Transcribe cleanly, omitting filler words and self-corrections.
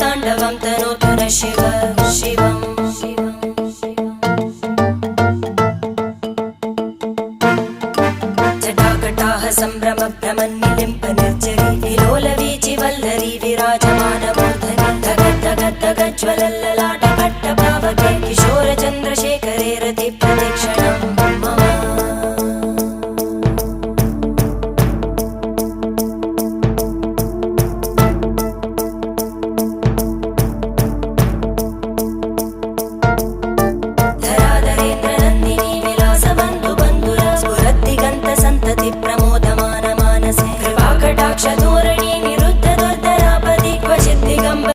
ताण्डवं तनोतु न शिव शिवम् जटाकटाः सम्भ्रमभ्रमन्निलिम्प निर्जरी विलोलवीचि वल्लरी विराजमानमूर्धनि धगद्धगद्धगज्ज्वलल्ललाट